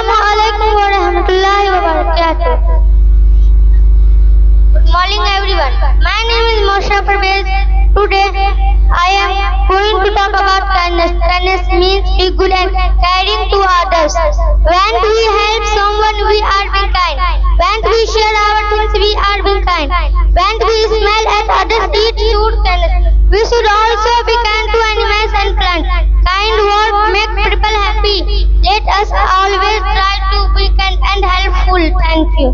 Assalamualaikum warahmatullahi wabarakatuh. Good morning everyone. My name is Moshe Parvez. Today I am going to talk about kindness. Kindness means be good and caring to others. When we help someone, we are being kind. When we share our things, we are being kind. When we smile at others, it shows kindness. We should also be kind to animals and plants. Kind words make people happy. Let us always try to be kind and helpful. Thank you.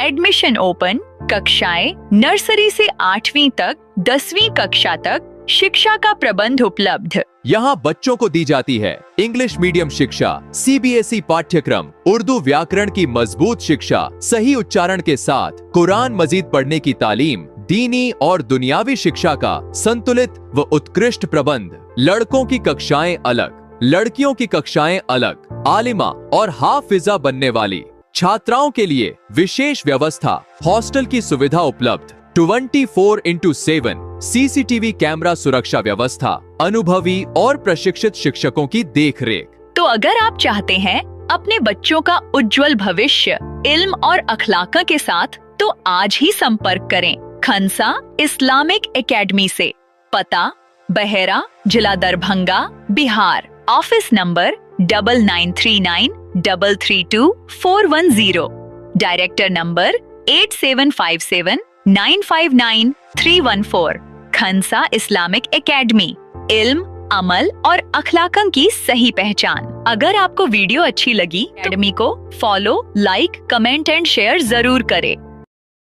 Admission open. कक्षाएं nursery से 8वीं तक, 10वीं कक्षा तक शिक्षा का प्रबंध उपलब्ध। यहाँ बच्चों को दी जाती है इंग्लिश मीडियम शिक्षा, CBSE पाठ्यक्रम, उर्दू व्याकरण की मजबूत शिक्षा, सही उच्चारण के साथ कुरान मजीद पढ़ने की तालीम, दीनी और दुनियावी शिक्षा का संतुलित व उत्कृष्ट प्रबंध। लड़कों की कक्षाएं अलग, लड़कियों की कक्षाएं अलग। आलिमा और हाफिजा बनने वाली छात्राओं के लिए विशेष व्यवस्था, हॉस्टल की सुविधा उपलब्ध, 24x7 CCTV कैमरा सुरक्षा व्यवस्था, अनुभवी और प्रशिक्षित शिक्षकों की देखरेख। तो अगर आप चाहते हैं अपने बच्चों का उज्जवल भविष्य इल्म और अखलाक के साथ, तो आज ही संपर्क करें खंसा इस्लामिक एकेडमी से। पता बहेरा, जिला Darbhanga, Bihar. Office number 9939332410। Director number 8757959314। Khansa Islamic academy, इल्म, अमल और अखलाकन की सही पहचान। अगर आपको वीडियो अच्छी लगी, एकेडमी को follow, like, comment and share जरूर करें।